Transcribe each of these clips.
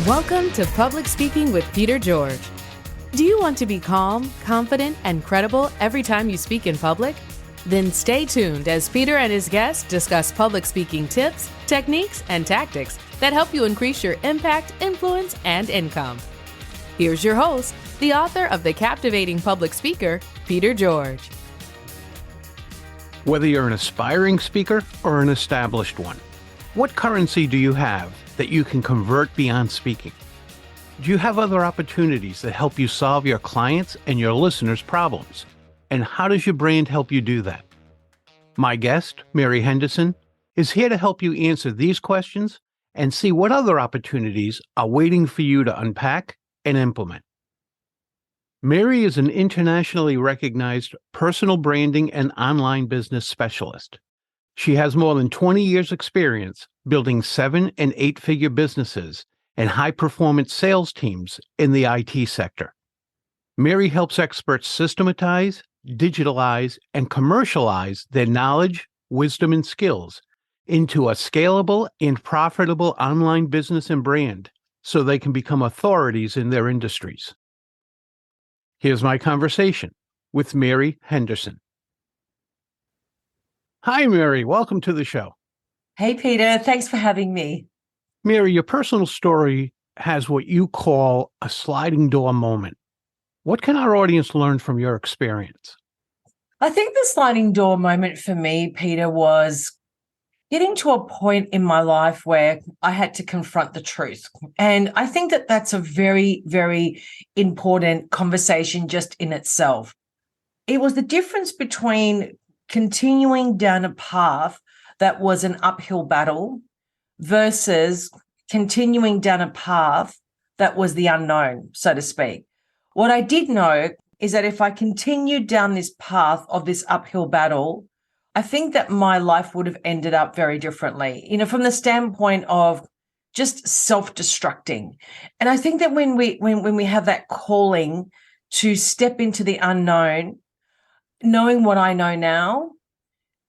Welcome to Public Speaking with Peter George. Do you want to be calm, confident, and credible every time you speak in public? Then stay tuned as Peter and his guests discuss public speaking tips, techniques, and tactics that help you increase your impact, influence, and income. Here's your host, the author of The Captivating Public Speaker, Peter George. Whether you're an aspiring speaker or an established one, what currency do you have that you can convert beyond speaking? Do you have other opportunities that help you solve your clients' and your listeners' problems? And how does your brand help you do that? My guest, Mary Henderson, is here to help you answer these questions and see what other opportunities are waiting for you to unpack and implement. Mary is an internationally recognized personal branding and online business specialist. She has more than 20 years' experience building 7- and 8-figure businesses and high-performance sales teams in the IT sector. Mary helps experts systematize, digitalize, and commercialize their knowledge, wisdom, and skills into a scalable and profitable online business and brand so they can become authorities in their industries. Here's my conversation with Mary Henderson. Hi, Mary. Welcome to the show. Hey, Peter. Thanks for having me. Mary, your personal story has what you call a sliding door moment. What can our audience learn from your experience? I think the sliding door moment for me, Peter, was getting to a point in my life where I had to confront the truth. And I think that that's a very, very important conversation just in itself. It was the difference between continuing down a path that was an uphill battle versus continuing down a path that was the unknown, so to speak. What I did know is that if I continued down this path of this uphill battle, I think that my life would have ended up very differently, from the standpoint of just self-destructing. And I think that when we have that calling to step into the unknown, knowing what I know now,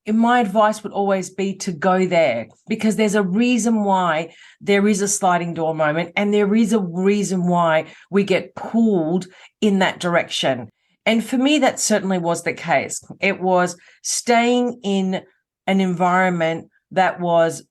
my advice would always be to go there, because there's a reason why there is a sliding door moment, and there is a reason why we get pulled in that direction. And for me, that certainly was the case. It was staying in an environment that was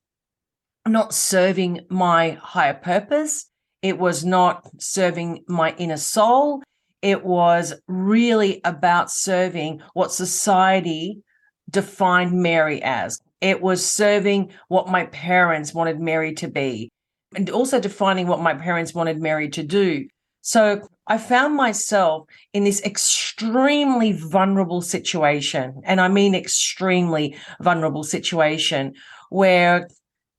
not serving my higher purpose. It was not serving my inner soul. It was really about serving what society defined Mary as. It was serving what my parents wanted Mary to be, and also defining what my parents wanted Mary to do. So I found myself in this extremely vulnerable situation, and I mean extremely vulnerable situation, where,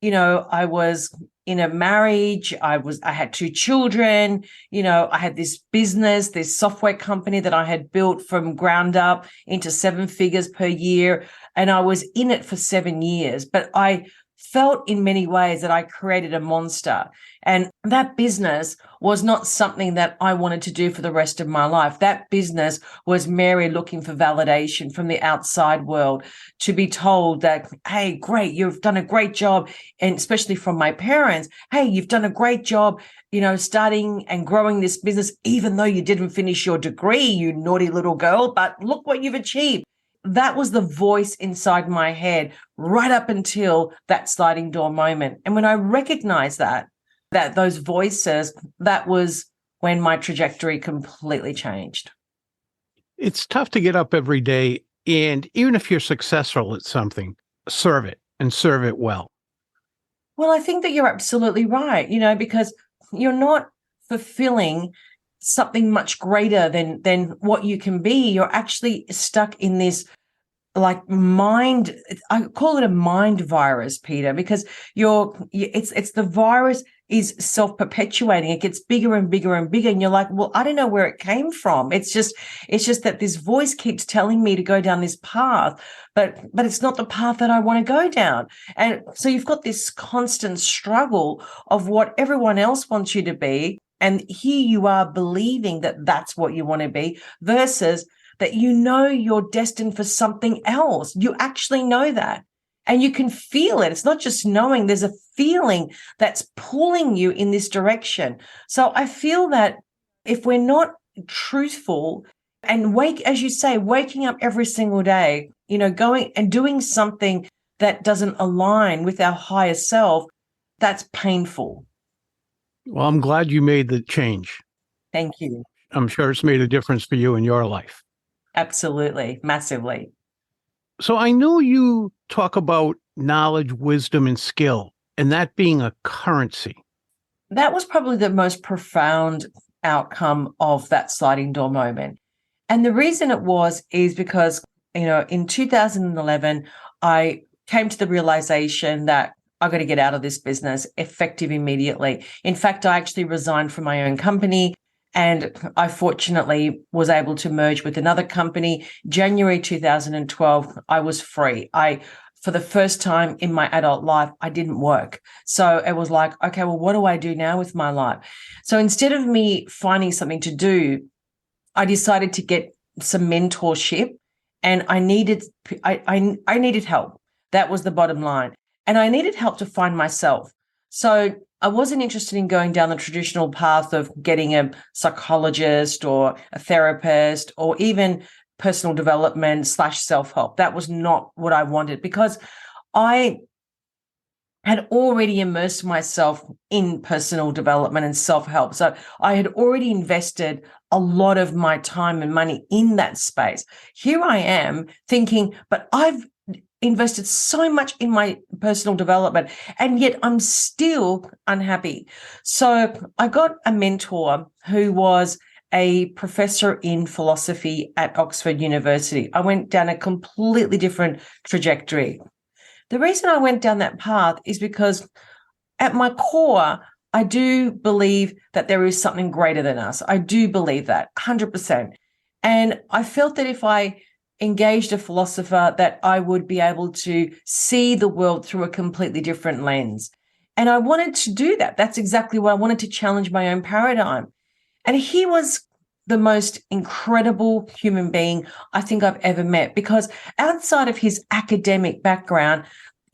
I was in a marriage, I had 2 children, I had this business, this software company that I had built from ground up into 7 figures per year. And I was in it for 7 years, but I felt in many ways that I created a monster. And that business was not something that I wanted to do for the rest of my life. That business was Mary looking for validation from the outside world, to be told that, hey, great, you've done a great job. And especially from my parents, hey, you've done a great job, starting and growing this business, even though you didn't finish your degree, you naughty little girl, but look what you've achieved. That was the voice inside my head right up until that sliding door moment. And when I recognized that those voices, that was when my trajectory completely changed. It's tough to get up every day, and even if you're successful at something, serve it and serve it well. Well, I think that you're absolutely right, because you're not fulfilling something much greater than what you can be. You're actually stuck in this mind. I call it a mind virus, Peter, because it's the virus is self-perpetuating. It gets bigger and bigger and bigger. And you're like, well, I don't know where it came from. It's just that this voice keeps telling me to go down this path, but it's not the path that I want to go down. And so you've got this constant struggle of what everyone else wants you to be. And here you are believing that that's what you want to be, versus that you're destined for something else. You actually know that. And you can feel it. It's not just knowing, there's a feeling that's pulling you in this direction. So I feel that if we're not truthful and as you say, waking up every single day, going and doing something that doesn't align with our higher self, that's painful. Well, I'm glad you made the change. Thank you. I'm sure it's made a difference for you in your life. Absolutely. Massively. So I know you talk about knowledge, wisdom, and skill, and that being a currency. That was probably the most profound outcome of that sliding door moment. And the reason it is because, in 2011, I came to the realization that I got to get out of this business effective immediately. In fact, I actually resigned from my own company, and I fortunately was able to merge with another company. January 2012, I was free. For the first time in my adult life, I didn't work. So it was like, okay, well, what do I do now with my life? So instead of me finding something to do, I decided to get some mentorship, and I needed help. That was the bottom line. And I needed help to find myself. So I wasn't interested in going down the traditional path of getting a psychologist or a therapist or even personal development / self-help. That was not what I wanted, because I had already immersed myself in personal development and self-help. So I had already invested a lot of my time and money in that space. Here I am thinking, but I've invested so much in my personal development, and yet I'm still unhappy. So I got a mentor who was a professor in philosophy at Oxford University. I went down a completely different trajectory. The reason I went down that path is because at my core, I do believe that there is something greater than us. I do believe that 100%. And I felt that if I engaged a philosopher, that I would be able to see the world through a completely different lens. And I wanted to do that. That's exactly what I wanted, to challenge my own paradigm. And he was the most incredible human being I think I've ever met, because outside of his academic background,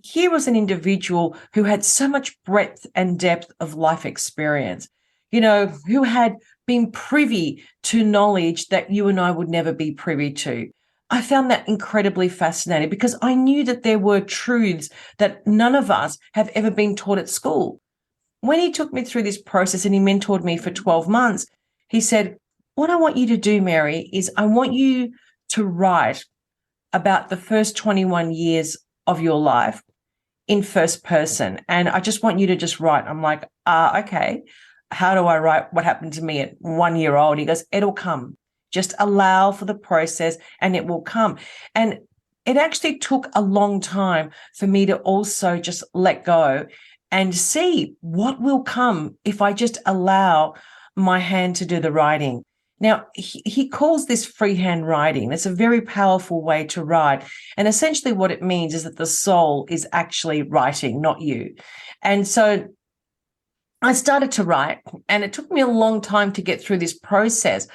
here was an individual who had so much breadth and depth of life experience, who had been privy to knowledge that you and I would never be privy to. I found that incredibly fascinating, because I knew that there were truths that none of us have ever been taught at school. When he took me through this process and he mentored me for 12 months, he said, what I want you to do, Mary, is I want you to write about the first 21 years of your life in first person. And I just want you to just write. I'm like, okay, how do I write what happened to me at 1 year old? He goes, it'll come. Just allow for the process and it will come. And it actually took a long time for me to also just let go and see what will come if I just allow my hand to do the writing. Now, he calls this freehand writing. It's a very powerful way to write. And essentially what it means is that the soul is actually writing, not you. And so I started to write, and it took me a long time to get through this process.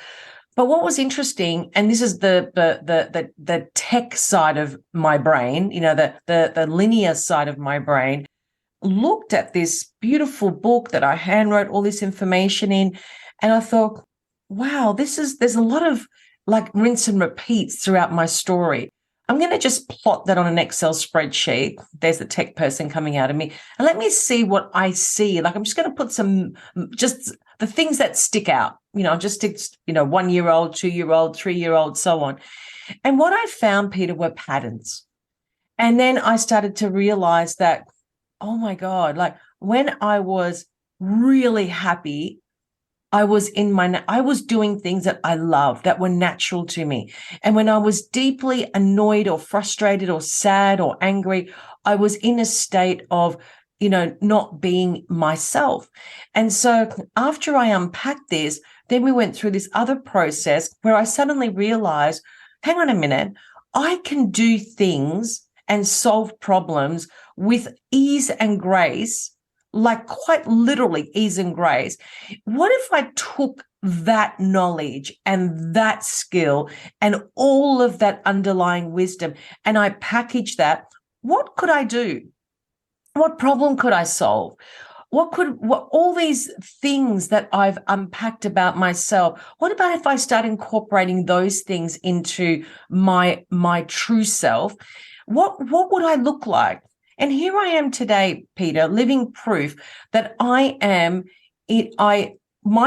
But what was interesting, and this is the tech side of my brain, the linear side of my brain, looked at this beautiful book that I handwrote all this information in, and I thought, wow, there's a lot of like rinse and repeats throughout my story. I'm going to just plot that on an Excel spreadsheet. There's the tech person coming out of me. And let me see what I see. Like, I'm just going to put just the things that stick out, just stick, 1 year old, 2 year old, 3 year old, so on. And what I found, Peter, were patterns. And then I started to realize that, oh my God, like when I was really happy, I was doing things that I loved, that were natural to me. And when I was deeply annoyed or frustrated or sad or angry, I was in a state of, not being myself. And so after I unpacked this, then we went through this other process where I suddenly realized, hang on a minute, I can do things and solve problems with ease and grace, like quite literally ease and grace. What if I took that knowledge and that skill and all of that underlying wisdom and I packaged that, what could I do? What problem could I solve? What all these things that I've unpacked about myself, what about if I start incorporating those things into my true self? What would I look like? And here I am today, Peter, living proof that my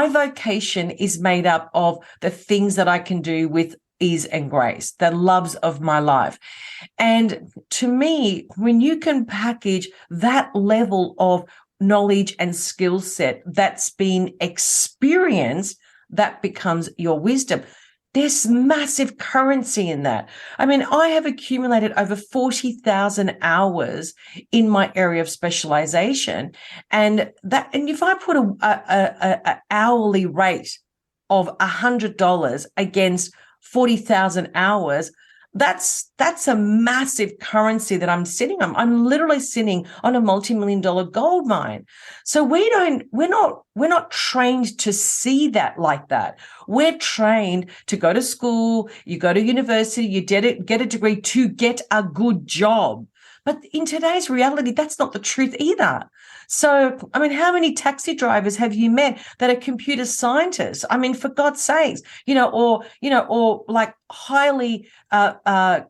vocation is made up of the things that I can do with ease and grace, the loves of my life. And to me, when you can package that level of knowledge and skill set that's been experienced, that becomes your wisdom. There's massive currency in that. I mean, I have accumulated over 40,000 hours in my area of specialization. And if I put a hourly rate of $100 against 40,000 hours, that's a massive currency that I'm sitting on. I'm literally sitting on a multi-million-dollar gold mine. So we're not trained to see that like that. We're trained to go to school, you go to university, you get a degree to get a good job. But in today's reality, that's not the truth either. So, I mean, how many taxi drivers have you met that are computer scientists? I mean, for God's sakes, or like highly have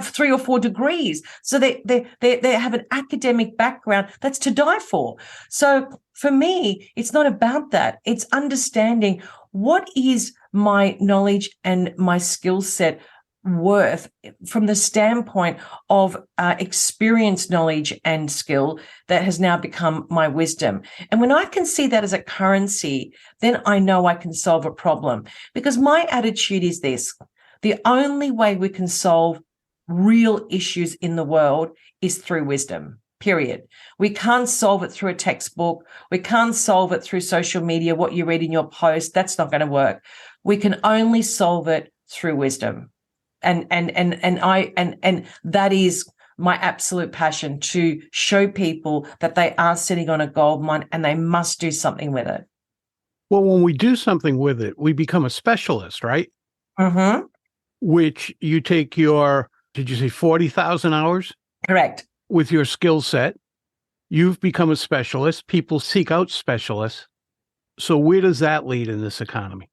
3 or 4 degrees. So they have an academic background that's to die for. So for me, it's not about that. It's understanding what is my knowledge and my skill set worth from the standpoint of experience, knowledge, and skill that has now become my wisdom. And when I can see that as a currency, then I know I can solve a problem. Because my attitude is this: the only way we can solve real issues in the world is through wisdom. Period. We can't solve it through a textbook. We can't solve it through social media, what you read in your post. That's not going to work. We can only solve it through wisdom. And that is my absolute passion, to show people that they are sitting on a gold mine and they must do something with it. Well, when we do something with it, we become a specialist, right? Mm-hmm. Which you take your, did you say 40,000 hours? Correct. With your skill set, you've become a specialist. People seek out specialists. So where does that lead in this economy?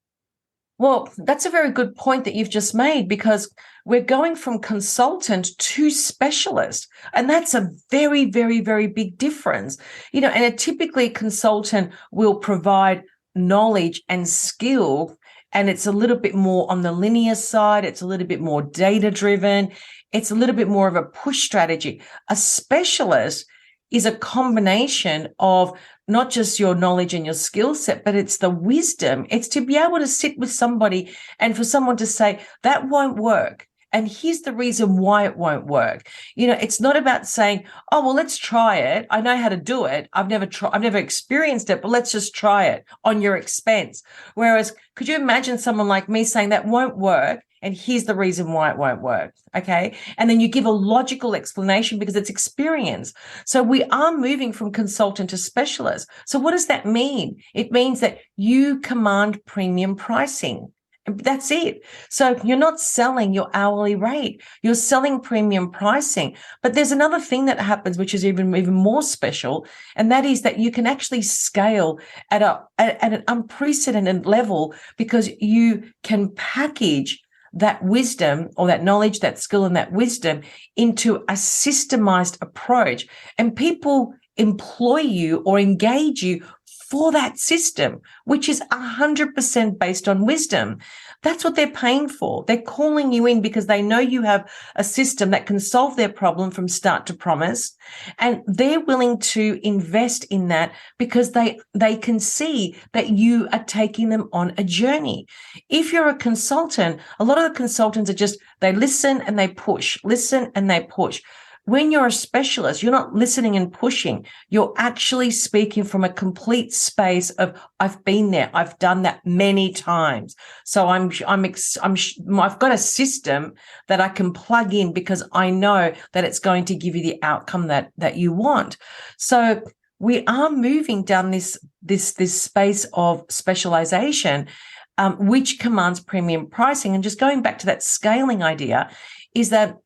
Well, that's a very good point that you've just made, because we're going from consultant to specialist. And that's a very, very, very big difference. And a typically consultant will provide knowledge and skill, and it's a little bit more on the linear side. It's a little bit more data driven. It's a little bit more of a push strategy. A specialist is a combination of not just your knowledge and your skill set, but it's the wisdom. It's to be able to sit with somebody and for someone to say, that won't work. And here's the reason why it won't work. It's not about saying, oh, well, let's try it. I know how to do it. I've never experienced it, but let's just try it on your expense. Whereas, could you imagine someone like me saying that won't work? And here's the reason why it won't work. Okay. And then you give a logical explanation because it's experience. So we are moving from consultant to specialist. So what does that mean? It means that you command premium pricing. That's it. So you're not selling your hourly rate. You're selling premium pricing. But there's another thing that happens, which is even more special, and that is that you can actually scale at an unprecedented level, because you can package that wisdom or that knowledge, that skill and that wisdom into a systemized approach. And people employ you or engage you for that system, which is 100% based on wisdom. That's what they're paying for. They're calling you in because they know you have a system that can solve their problem from start to promise. And they're willing to invest in that because they can see that you are taking them on a journey. If you're a consultant, a lot of the consultants are just, they listen and they push, listen and they push. When you're a specialist, you're not listening and pushing. You're actually speaking from a complete space of, I've been there. I've done that many times. So I've got a system that I can plug in because I know that it's going to give you the outcome that you want. So we are moving down this space of specialization, which commands premium pricing. And just going back to that scaling idea, is that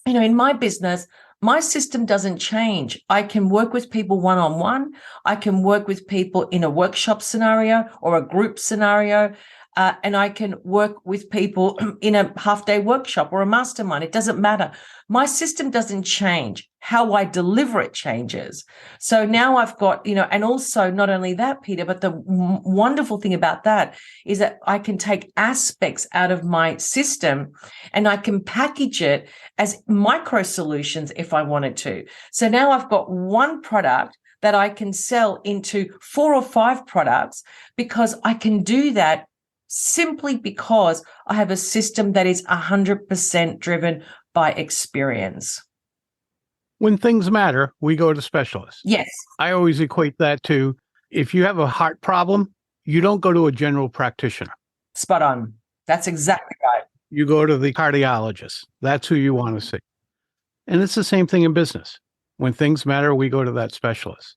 in my business, my system doesn't change. I can work with people one-on-one. I can work with people in a workshop scenario or a group scenario. And I can work with people in a half-day workshop or a mastermind. It doesn't matter. My system doesn't change. How I deliver it changes. So now I've got, and also not only that, Peter, but the wonderful thing about that is that I can take aspects out of my system and I can package it as micro solutions if I wanted to. So now I've got one product that I can sell into 4 or 5 products because I can do that simply because I have a system that is 100% driven by experience. When things matter, we go to specialists. Yes. I always equate that to, if you have a heart problem, you don't go to a general practitioner. Spot on. That's exactly right. You go to the cardiologist. That's who you want to see. And it's the same thing in business. When things matter, we go to that specialist.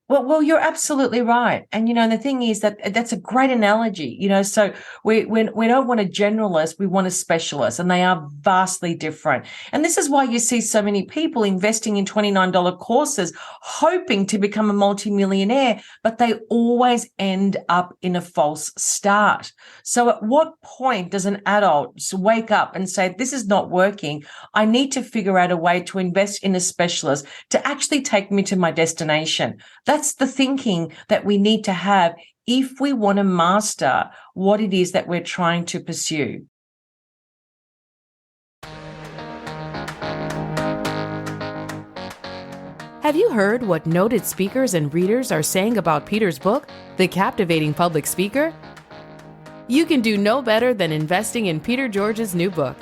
Well, you're absolutely right. And, the thing is that that's a great analogy, so we don't want a generalist, we want a specialist, and they are vastly different. And this is why you see so many people investing in $29 courses, hoping to become a multimillionaire, but they always end up in a false start. So at what point does an adult wake up and say, this is not working? I need to figure out a way to invest in a specialist to actually take me to my destination. That's the thinking that we need to have if we want to master what it is that we're trying to pursue. Have you heard what noted speakers and readers are saying about Peter's book, The Captivating Public Speaker? You can do no better than investing in Peter George's new book.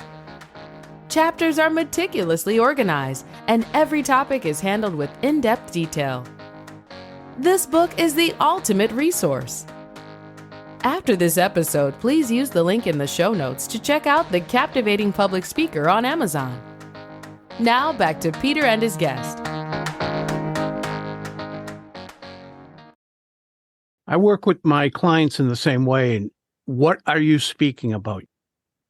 Chapters are meticulously organized, and every topic is handled with in-depth detail. This book is the ultimate resource. After this episode, please use the link in the show notes to check out The Captivating Public Speaker on Amazon. Now back to Peter and his guest. I work with my clients in the same way. And what are you speaking about?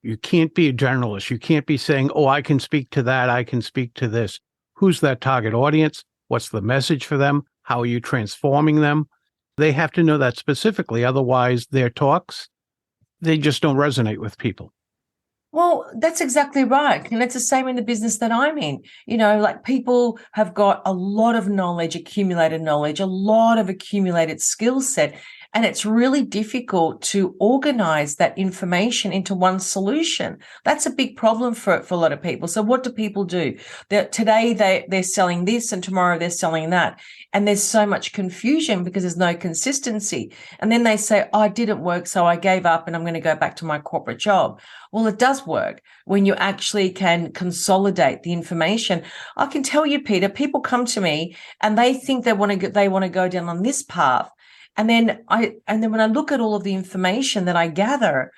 You can't be a generalist. You can't be saying, oh, I can speak to that. I can speak to this. Who's that target audience? What's the message for them? How are you transforming them? They have to know that specifically. Otherwise, their talks, they just don't resonate with people. Well, that's exactly right. And it's the same in the business that I'm in. Like people have got a lot of knowledge, accumulated knowledge, a lot of accumulated skill set. And it's really difficult to organize that information into one solution. That's a big problem for a lot of people. So what do people do? Today they're selling this and tomorrow they're selling that. And there's so much confusion because there's no consistency. And then they say, oh, it didn't work, so I gave up and I'm going to go back to my corporate job. Well, it does work when you actually can consolidate the information. I can tell you, Peter, people come to me and they think they want to go down on this path. And then when I look at all of the information that I gather,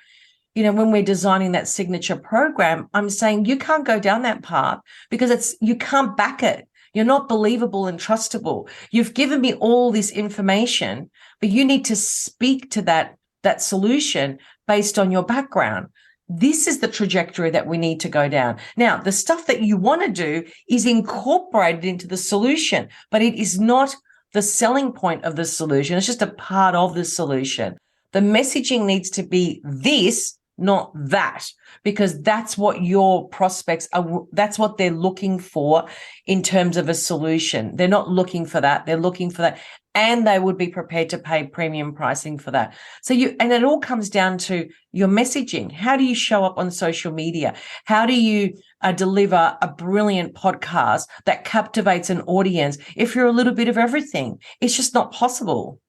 when we're designing that signature program, I'm saying you can't go down that path because you can't back it. You're not believable and trustable. You've given me all this information, but you need to speak to that solution based on your background. This is the trajectory that we need to go down. Now, the stuff that you want to do is incorporated into the solution, but it is not the selling point of the solution. It's just a part of the solution. The messaging needs to be this, not that, because that's what your prospects are. That's what they're looking for in terms of a solution. They're not looking for that. They're looking for that. And they would be prepared to pay premium pricing for that. And it all comes down to your messaging. How do you show up on social media? How do you deliver a brilliant podcast that captivates an audience if you're a little bit of everything? It's just not possible.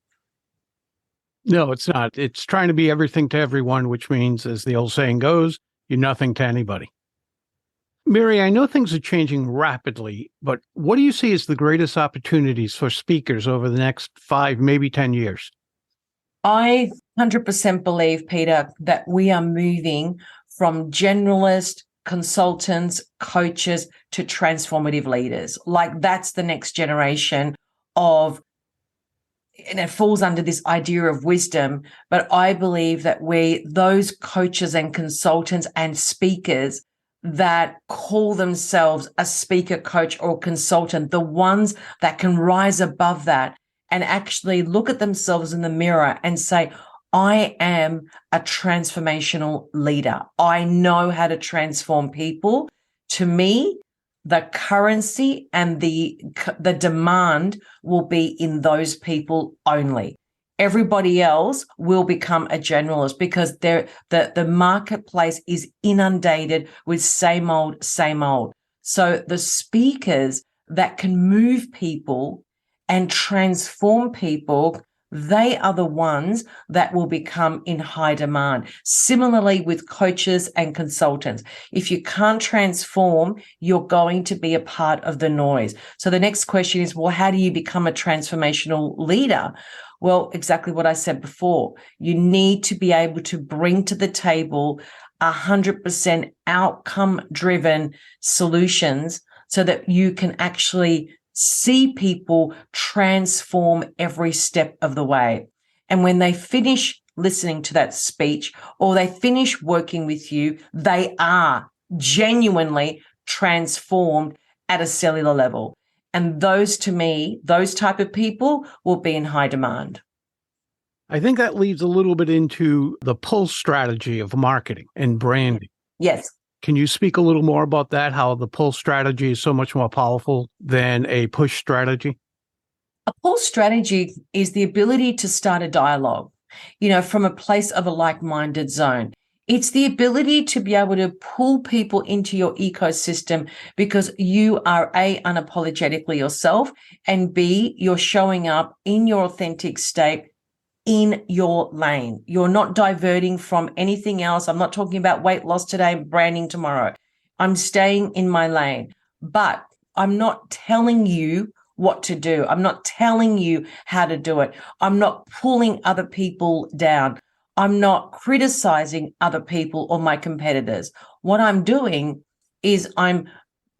No, it's not. It's trying to be everything to everyone, which means, as the old saying goes, you're nothing to anybody. Mary, I know things are changing rapidly, but what do you see as the greatest opportunities for speakers over the next 5, maybe 10 years? I 100% believe, Peter, that we are moving from generalist consultants, coaches to transformative leaders. Like that's the next generation of, and it falls under this idea of wisdom, but I believe that those coaches and consultants and speakers, that call themselves a speaker, coach, or consultant, the ones that can rise above that and actually look at themselves in the mirror and say, I am a transformational leader. I know how to transform people. To me, the currency and the demand will be in those people only. Everybody else will become a generalist because the marketplace is inundated with same old, same old. So the speakers that can move people and transform people, they are the ones that will become in high demand. Similarly with coaches and consultants, if you can't transform, you're going to be a part of the noise. So the next question is, well, how do you become a transformational leader? Well, exactly what I said before. You need to be able to bring to the table 100% outcome-driven solutions so that you can actually see people transform every step of the way. And when they finish listening to that speech or they finish working with you, they are genuinely transformed at a cellular level. And those, to me, those type of people will be in high demand. I think that leads a little bit into the pull strategy of marketing and branding. Yes. Can you speak a little more about that, how the pull strategy is so much more powerful than a push strategy? A pull strategy is the ability to start a dialogue, from a place of a like-minded zone. It's the ability to be able to pull people into your ecosystem because you are A, unapologetically yourself, and B, you're showing up in your authentic state in your lane. You're not diverting from anything else. I'm not talking about weight loss today, branding tomorrow. I'm staying in my lane, but I'm not telling you what to do. I'm not telling you how to do it. I'm not pulling other people down. I'm not criticizing other people or my competitors. What I'm doing is I'm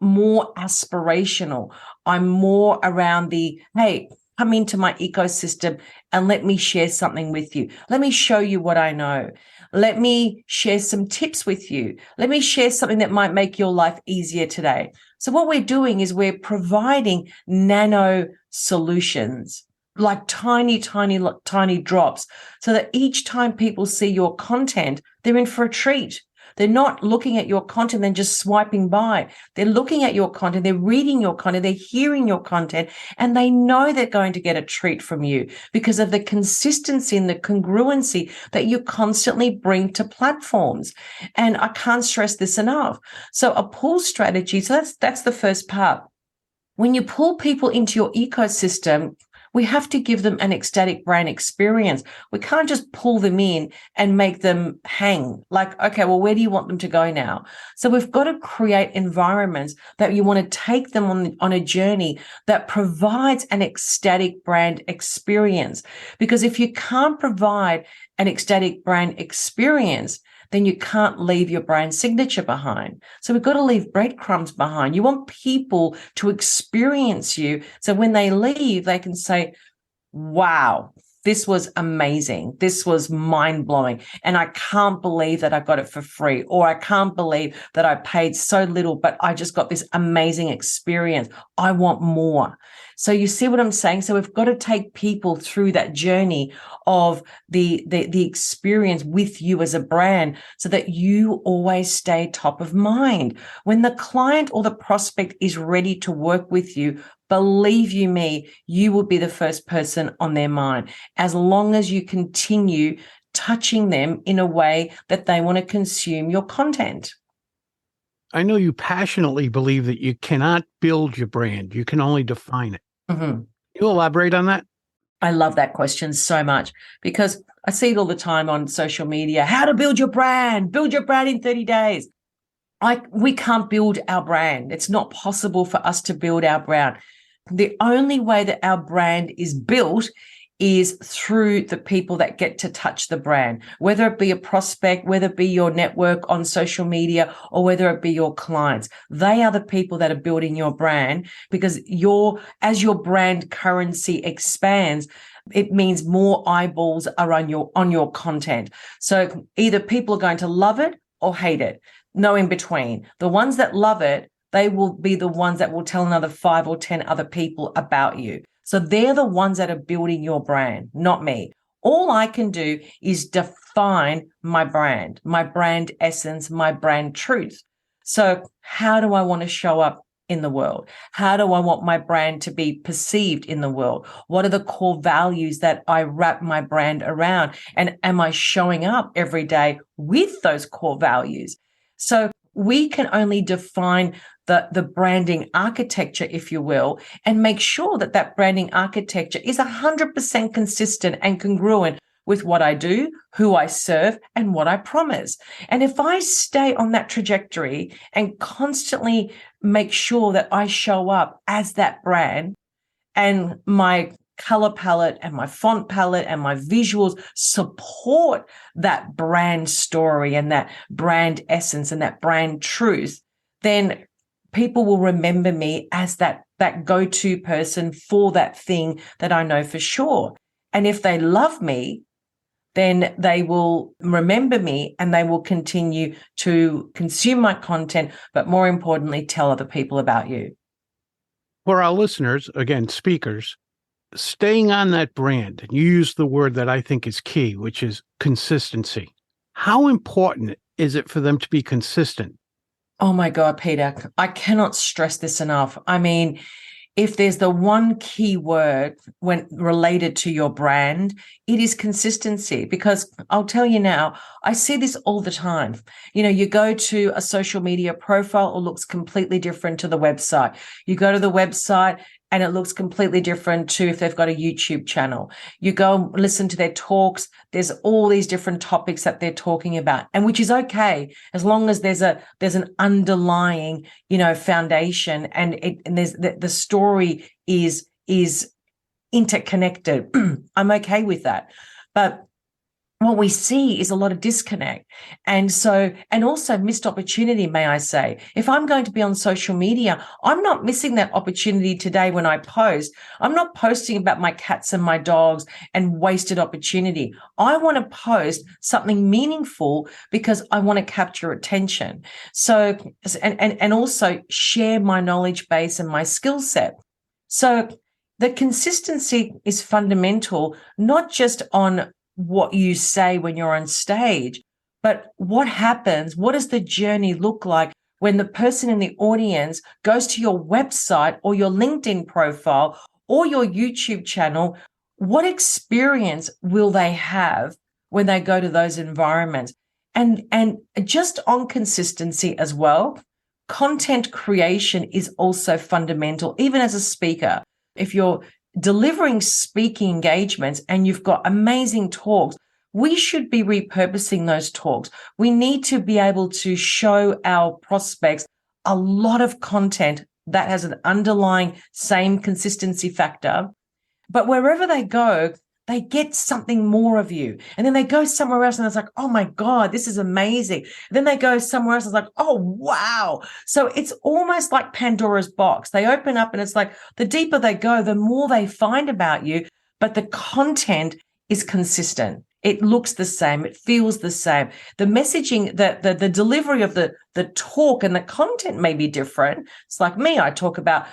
more aspirational. I'm more around hey, come into my ecosystem and let me share something with you. Let me show you what I know. Let me share some tips with you. Let me share something that might make your life easier today. So what we're doing is we're providing nano solutions, like tiny, tiny, tiny drops, so that each time people see your content, they're in for a treat. They're not looking at your content and just swiping by. They're looking at your content, they're reading your content, they're hearing your content, and they know they're going to get a treat from you because of the consistency and the congruency that you constantly bring to platforms. And I can't stress this enough. So a pull strategy, so that's the first part. When you pull people into your ecosystem, we have to give them an ecstatic brand experience. We can't just pull them in and make them hang like, okay, well, where do you want them to go now? So we've got to create environments that you want to take them on a journey that provides an ecstatic brand experience. Because if you can't provide an ecstatic brand experience, then you can't leave your brand signature behind. So we've got to leave breadcrumbs behind. You want people to experience you. So when they leave, they can say, wow, this was amazing. This was mind-blowing. And I can't believe that I got it for free, or I can't believe that I paid so little, but I just got this amazing experience. I want more. So you see what I'm saying? So we've got to take people through that journey of the experience with you as a brand so that you always stay top of mind. When the client or the prospect is ready to work with you, believe you me, you will be the first person on their mind, as long as you continue touching them in a way that they want to consume your content. I know you passionately believe that you cannot build your brand. You can only define it. Mm-hmm. Can you elaborate on that? I love that question so much because I see it all the time on social media. How to build your brand in 30 days. We can't build our brand. It's not possible for us to build our brand. The only way that our brand is built is through the people that get to touch the brand, whether it be a prospect, whether it be your network on social media, or whether it be your clients. They are the people that are building your brand, because as your brand currency expands, it means more eyeballs are on your content. So either people are going to love it or hate it. no in between. The ones that love it, they will be the ones that will tell another 5 or 10 other people about you. So they're the ones that are building your brand, not me. All I can do is define my brand essence, my brand truth. So how do I want to show up in the world? How do I want my brand to be perceived in the world? What are the core values that I wrap my brand around? And am I showing up every day with those core values? So we can only define the branding architecture, if you will, and make sure that that branding architecture is 100% consistent and congruent with what I do, who I serve, and what I promise. And if I stay on that trajectory and constantly make sure that I show up as that brand, and my color palette and my font palette and my visuals support that brand story and that brand essence and that brand truth, then people will remember me as that go-to person for that thing that I know for sure. And if they love me, then they will remember me and they will continue to consume my content, but more importantly, tell other people about you. For our listeners, again, speakers, staying on that brand, and you use the word that I think is key, which is consistency. How important is it for them to be consistent? Oh my God, Peter, I cannot stress this enough. I mean, if there's the one key word when related to your brand, it is consistency. Because I'll tell you now, I see this all the time. You know, you go to a social media profile, it looks completely different to the website. You go to the website and it looks completely different to if they've got a YouTube channel. You go and listen to their talks. There's all these different topics that they're talking about, and which is okay as long as there's an underlying, foundation, and there's the story is interconnected. I'm okay with that, but what we see is a lot of disconnect. And also missed opportunity, may I say. If I'm going to be on social media, I'm not missing that opportunity today when I post. I'm not posting about my cats and my dogs and wasted opportunity. I want to post something meaningful because I want to capture attention. So, and also share my knowledge base and my skill set. So the consistency is fundamental, not just on what you say when you're on stage, but what happens? What does the journey look like when the person in the audience goes to your website or your LinkedIn profile or your YouTube channel? What experience will they have when they go to those environments? And just on consistency as well, content creation is also fundamental, even as a speaker. If you're delivering speaking engagements and you've got amazing talks, we should be repurposing those talks. We need to be able to show our prospects a lot of content that has an underlying same consistency factor. But wherever they go, they get something more of you. And then they go somewhere else and it's like, oh my God, this is amazing. And then they go somewhere else and it's like, oh, wow. So it's almost like Pandora's box. They open up and it's like the deeper they go, the more they find about you, but the content is consistent. It looks the same. It feels the same. The messaging, the delivery of the talk and the content may be different. It's like me. I talk about,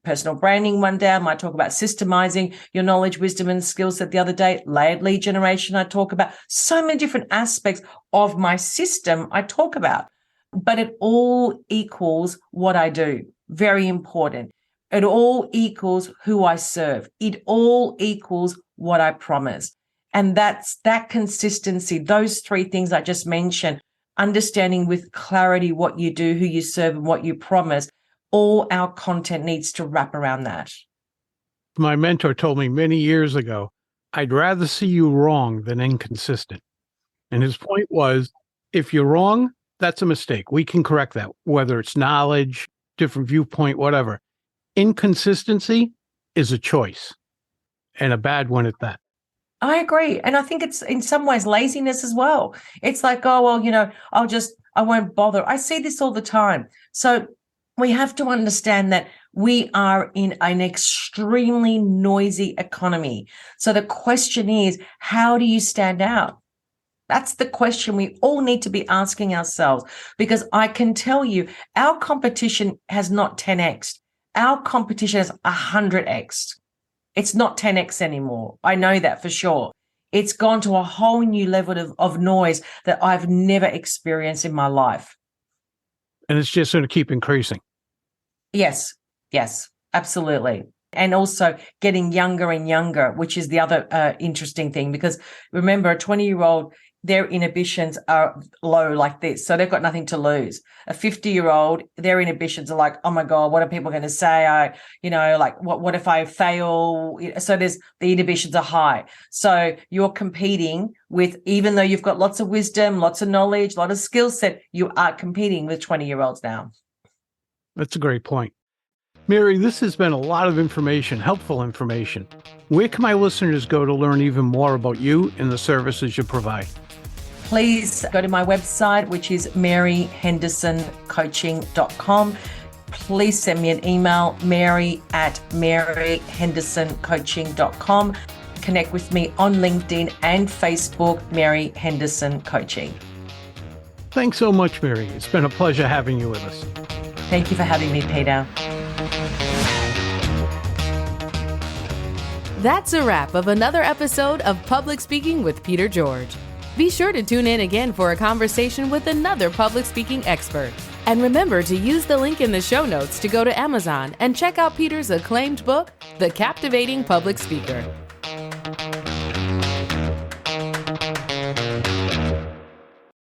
personal branding one day. I might talk about systemizing your knowledge, wisdom, and skill set the other day. Layered lead generation. I talk about so many different aspects of my system I talk about. But it all equals what I do. Very important. It all equals who I serve. It all equals what I promise. And that's that consistency, those three things I just mentioned, understanding with clarity what you do, who you serve, and what you promise. All our content needs to wrap around that. My mentor told me many years ago, I'd rather see you wrong than inconsistent. And his point was, if you're wrong, that's a mistake. We can correct that, whether it's knowledge, different viewpoint, whatever. Inconsistency is a choice, and a bad one at that. I agree. And I think it's in some ways laziness as well. It's like, oh, well, I won't bother. I see this all the time. So we have to understand that we are in an extremely noisy economy. So the question is, how do you stand out? That's the question we all need to be asking ourselves, because I can tell you our competition has not 10x. Our competition is 100x. It's not 10x anymore. I know that for sure. It's gone to a whole new level of noise that I've never experienced in my life. And it's just going to keep increasing. Yes, absolutely. And also getting younger and younger, which is the other interesting thing, because remember, a 20-year-old, their inhibitions are low like this. So they've got nothing to lose. A 50-year-old, their inhibitions are like, oh my God, what are people going to say? What if I fail? So the inhibitions are high. So you're competing with, even though you've got lots of wisdom, lots of knowledge, a lot of skill set, you are competing with 20-year-olds now. That's a great point. Mary, this has been a lot of information, helpful information. Where can my listeners go to learn even more about you and the services you provide? Please go to my website, which is maryhendersoncoaching.com. Please send me an email, mary@maryhendersoncoaching.com. Connect with me on LinkedIn and Facebook, Mary Henderson Coaching. Thanks so much, Mary. It's been a pleasure having you with us. Thank you for having me, Peter. That's a wrap of another episode of Public Speaking with Peter George. Be sure to tune in again for a conversation with another public speaking expert. And remember to use the link in the show notes to go to Amazon and check out Peter's acclaimed book, The Captivating Public Speaker.